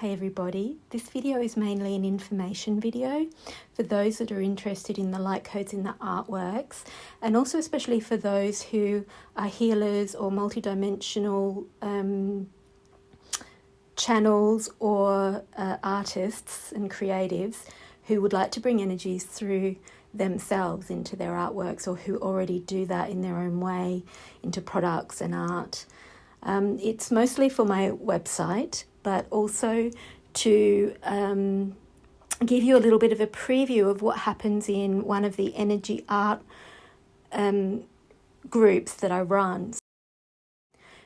Hi everybody, this video is mainly an information video for those that are interested in the light codes in the artworks, and also especially for those who are healers or multidimensional channels or artists and creatives who would like to bring energies through themselves into their artworks, or who already do that in their own way into products and art. It's mostly for my website, but also to give you a little bit of a preview of what happens in one of the energy art groups that I run.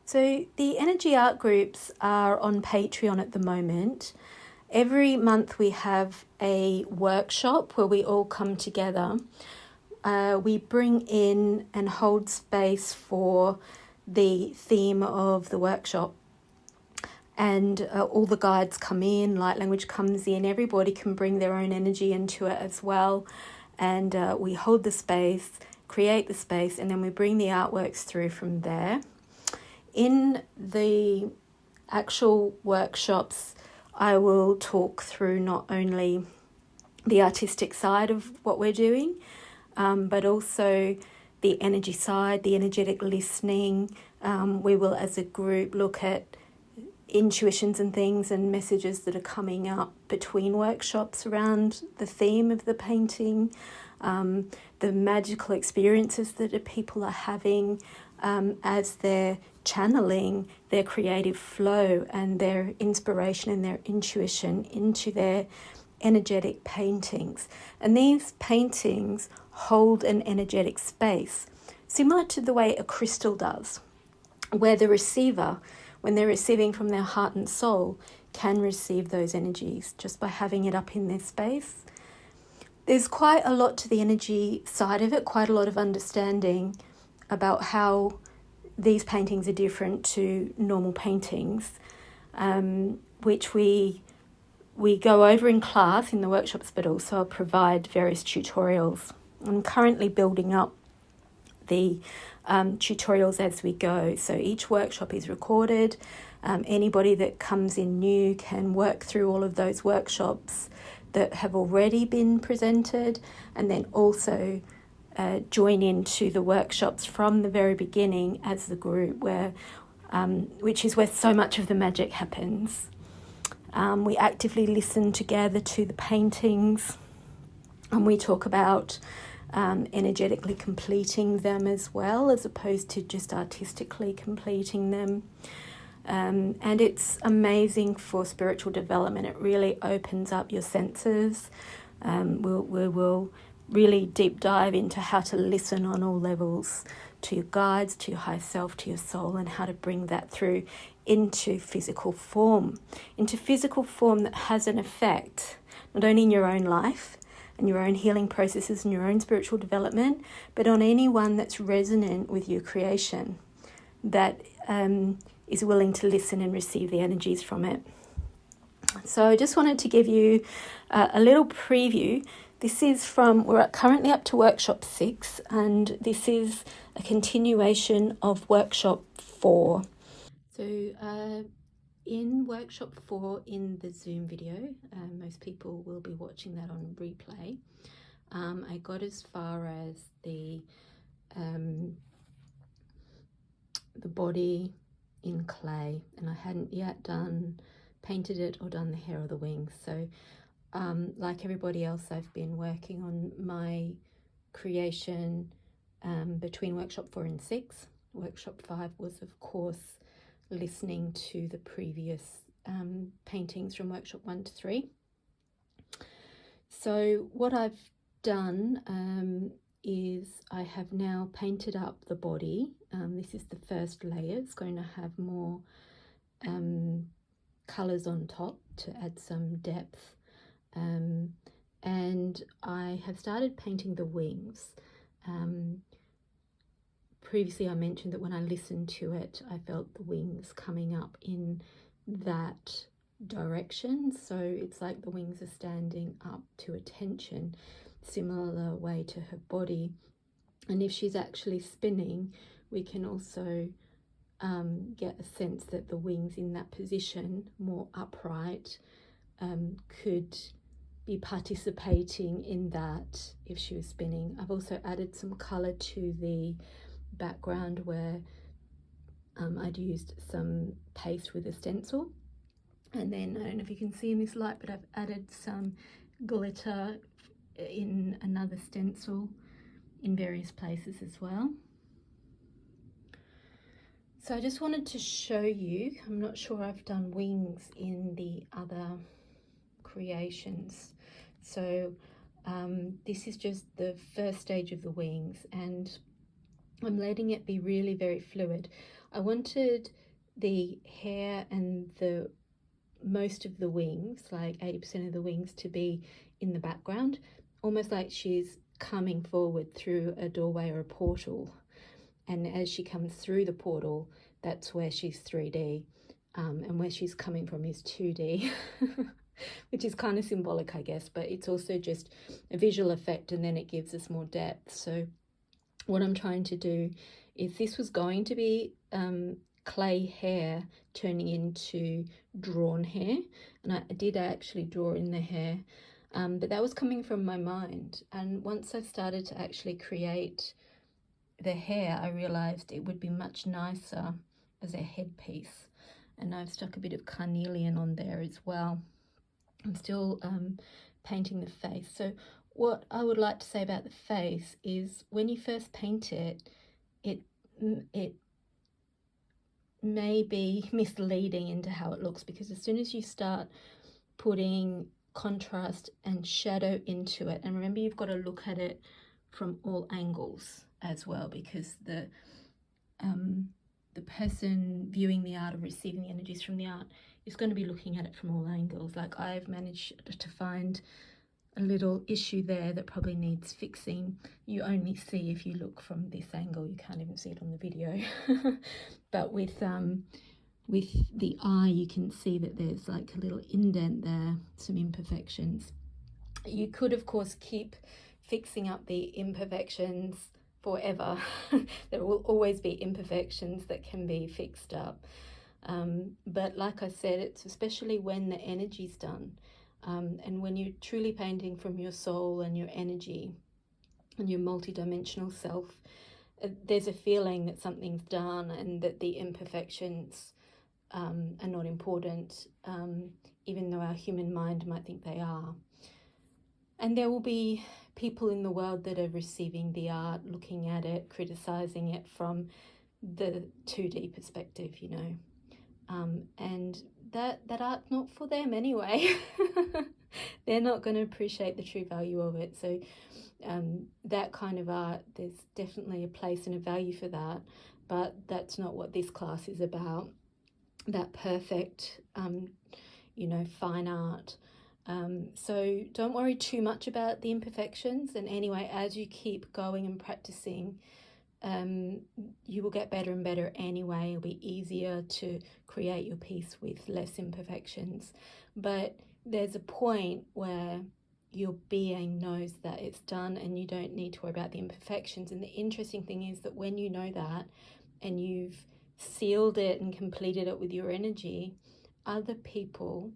So the energy art groups are on Patreon at the moment. Every month we have a workshop where we all come together. We bring in and hold space for the theme of the workshop, and all the guides come in, light language comes in, everybody can bring their own energy into it as well, and we hold the space, create the space, and then we bring the artworks through from there. In the actual workshops, I will talk through not only the artistic side of what we're doing, but also the energy side, the energetic listening. We will, as a group, look at intuitions and things and messages that are coming up between workshops around the theme of the painting, the magical experiences that people are having as they're channeling their creative flow and their inspiration and their intuition into their energetic paintings. And these paintings hold an energetic space, similar to the way a crystal does, where the receiver, when they're receiving from their heart and soul, can receive those energies just by having it up in their space. There's quite a lot to the energy side of it, quite a lot of understanding about how these paintings are different to normal paintings, which we go over in class in the workshops, but also provide various tutorials. I'm currently building up the tutorials as we go. So each workshop is recorded. Anybody that comes in new can work through all of those workshops that have already been presented, and then also join into the workshops from the very beginning as the group, where which is where so much of the magic happens. We actively listen together to the paintings, and we talk about energetically completing them as well, as opposed to just artistically completing them. And it's amazing for spiritual development. It really opens up your senses. We will really deep dive into how to listen on all levels to your guides, to your higher self, to your soul, and how to bring that through into physical form that has an effect not only in your own life and your own healing processes and your own spiritual development, but on anyone that's resonant with your creation, that is willing to listen and receive the energies from it. So I just wanted to give you a little preview. This is we're currently up to workshop 6, and this is a continuation of workshop 4. So in workshop 4 in the Zoom video, most people will be watching that on replay. I got as far as the body in clay, and I hadn't yet painted it or done the hair or the wings. So like everybody else, I've been working on my creation between workshop 4 and 6. Workshop 5 was, of course, listening to the previous paintings from workshop 1 to 3. So what I've done is I have now painted up the body. This is the first layer. It's going to have more colours on top to add some depth. And I have started painting the wings. Previously I mentioned that when I listened to it, I felt the wings coming up in that direction. So it's like the wings are standing up to attention, similar way to her body. And if she's actually spinning, we can also get a sense that the wings in that position, more upright, could be participating in that if she was spinning. I've also added some colour to the background where I'd used some paste with a stencil. And then, I don't know if you can see in this light, but I've added some glitter in another stencil in various places as well. So I just wanted to show you, I'm not sure I've done wings in the other creations. So this is just the first stage of the wings, and I'm letting it be really very fluid. I wanted the hair and the most of the wings, like 80% of the wings, to be in the background, almost like she's coming forward through a doorway or a portal. And as she comes through the portal, that's where she's 3D, and where she's coming from is 2D, which is kind of symbolic, I guess, but it's also just a visual effect, and then it gives us more depth. So what I'm trying to do is, this was going to be clay hair turning into drawn hair, and I did actually draw in the hair, but that was coming from my mind. And once I started to actually create the hair, I realized it would be much nicer as a headpiece, and I've stuck a bit of carnelian on there as well. I'm still painting the face. So what I would like to say about the face is, when you first paint it, it may be misleading into how it looks, because as soon as you start putting contrast and shadow into it, and remember, you've got to look at it from all angles as well, because the person viewing the art or receiving the energies from the art is going to be looking at it from all angles. Like, I've managed to find a little issue there that probably needs fixing. You only see if you look from this angle, you can't even see it on the video. But with the eye, you can see that there's like a little indent there, some imperfections. You could, of course, keep fixing up the imperfections forever. There will always be imperfections that can be fixed up. But like I said, it's especially when the energy's done, and when you're truly painting from your soul and your energy and your multidimensional self, there's a feeling that something's done and that the imperfections are not important, even though our human mind might think they are. And there will be people in the world that are receiving the art, looking at it, criticizing it from the 2D perspective, you know. And that art's not for them anyway. They're not going to appreciate the true value of it. So that kind of art, there's definitely a place and a value for that, but that's not what this class is about. That perfect, you know, fine art. So don't worry too much about the imperfections. And anyway, as you keep going and practicing, you will get better and better anyway. It'll be easier to create your piece with less imperfections. But there's a point where your being knows that it's done and you don't need to worry about the imperfections. And the interesting thing is that when you know that and you've sealed it and completed it with your energy, other people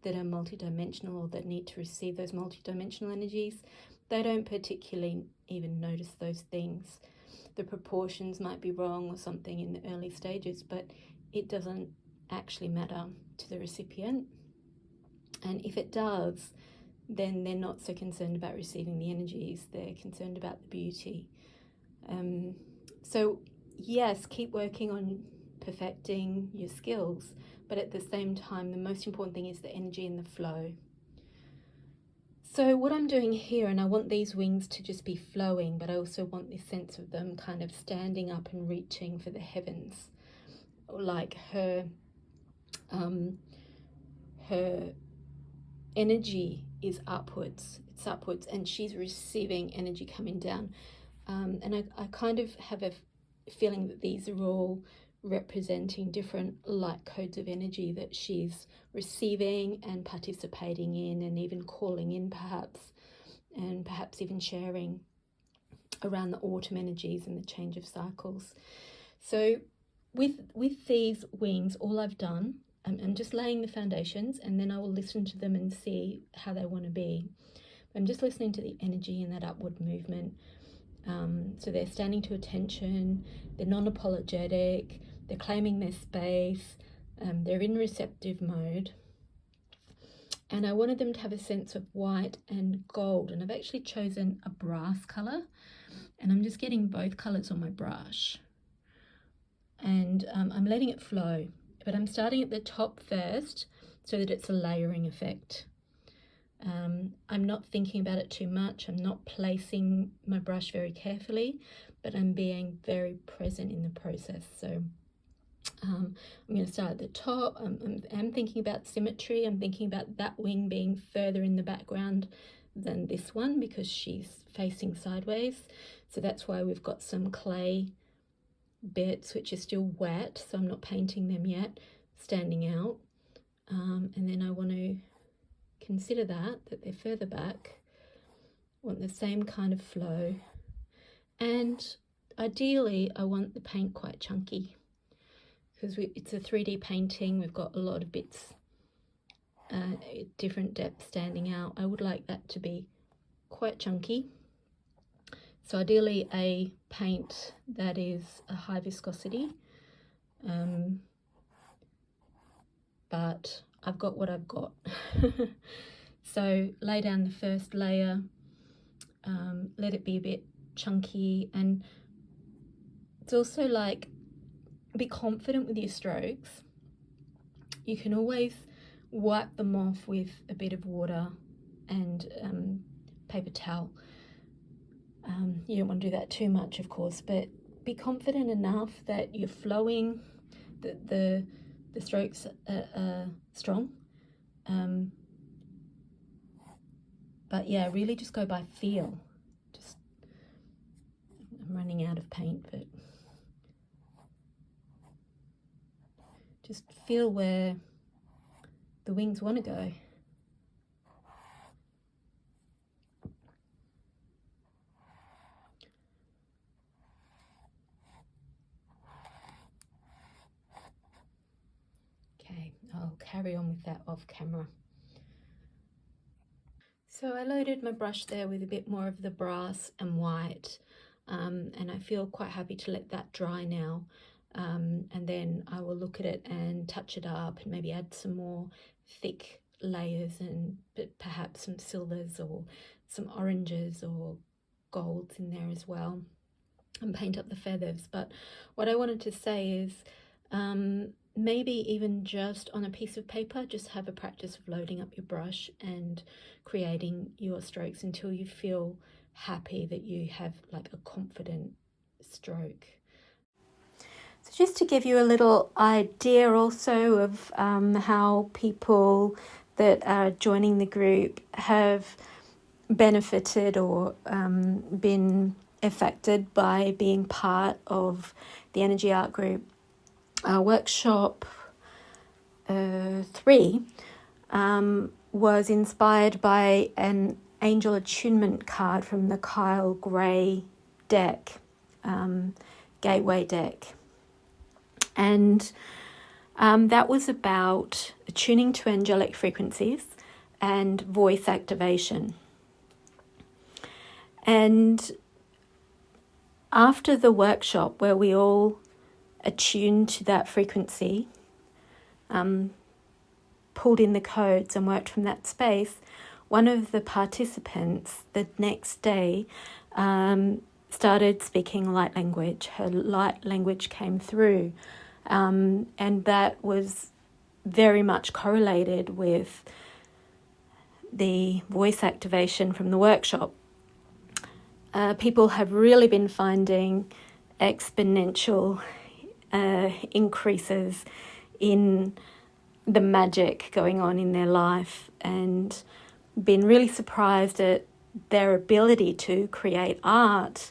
that are multidimensional or that need to receive those multidimensional energies, they don't particularly even notice those things. The proportions might be wrong or something in the early stages, but it doesn't actually matter to the recipient. And if it does, then they're not so concerned about receiving the energies, they're concerned about the beauty. So yes, keep working on perfecting your skills, but at the same time, the most important thing is the energy and the flow. So what I'm doing here, and I want these wings to just be flowing, but I also want this sense of them kind of standing up and reaching for the heavens, like her energy is upwards, it's upwards, and she's receiving energy coming down. And I kind of have a feeling that these are all representing different light codes of energy that she's receiving and participating in, and even calling in perhaps, and perhaps even sharing around the autumn energies and the change of cycles. So with these wings, all I've done, I'm just laying the foundations, and then I will listen to them and see how they want to be. I'm just listening to the energy and that upward movement. So they're standing to attention, they're non-apologetic, they're claiming their space, they're in receptive mode. And I wanted them to have a sense of white and gold, and I've actually chosen a brass colour, and I'm just getting both colours on my brush. And I'm letting it flow, but I'm starting at the top first so that it's a layering effect. I'm not thinking about it too much. I'm not placing my brush very carefully, but I'm being very present in the process. So I'm going to start at the top. I'm thinking about symmetry. I'm thinking about that wing being further in the background than this one because she's facing sideways. So that's why we've got some clay bits which are still wet, so I'm not painting them yet, standing out. And then I want to consider that they're further back. I want the same kind of flow, and ideally I want the paint quite chunky because it's a 3D painting. We've got a lot of bits, different depths standing out. I would like that to be quite chunky. So ideally a paint that is a high viscosity, but I've got what I've got. So lay down the first layer, let it be a bit chunky, and it's also like be confident with your strokes. You can always wipe them off with a bit of water and paper towel. You don't want to do that too much, of course, but be confident enough that you're flowing, that the strokes are strong. But yeah, really just go by feel. I'm running out of paint, but just feel where the wings want to go. Okay, I'll carry on with that off camera. So I loaded my brush there with a bit more of the brass and white, and I feel quite happy to let that dry now. And then I will look at it and touch it up and maybe add some more thick layers and perhaps some silvers or some oranges or golds in there as well, and paint up the feathers. But what I wanted to say is maybe even just on a piece of paper, just have a practice of loading up your brush and creating your strokes until you feel happy that you have like a confident stroke. So just to give you a little idea also of how people that are joining the group have benefited or been affected by being part of the Energy Art Group. Workshop 3 was inspired by an angel attunement card from the Kyle Gray deck, Gateway deck. And that was about attuning to angelic frequencies and voice activation. And after the workshop where we all attuned to that frequency, pulled in the codes and worked from that space, one of the participants the next day started speaking light language. Her light language came through, and that was very much correlated with the voice activation from the workshop. People have really been finding exponential increases in the magic going on in their life, and been really surprised at their ability to create art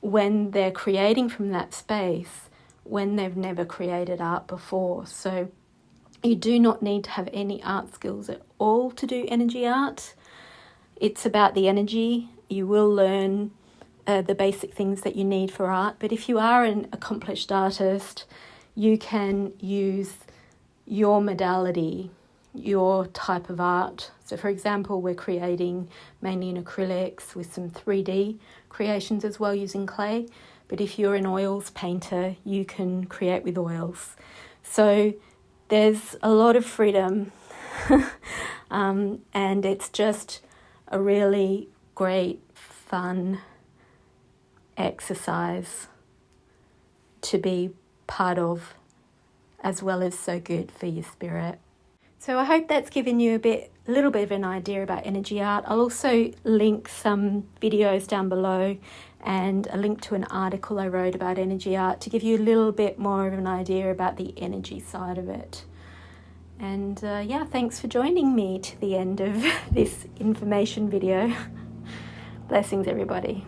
when they're creating from that space when they've never created art before. So you do not need to have any art skills at all to do energy art. It's about the energy. You will learn the basic things that you need for art. But if you are an accomplished artist, you can use your modality, your type of art. So for example, we're creating mainly in acrylics with some 3D creations as well using clay. But if you're an oils painter, you can create with oils. So there's a lot of freedom and it's just a really great, fun exercise to be part of, as well as so good for your spirit. So I hope that's given you a little bit of an idea about energy art. I'll also link some videos down below and a link to an article I wrote about energy art to give you a little bit more of an idea about the energy side of it. And yeah, thanks for joining me to the end of this information video. Blessings, everybody.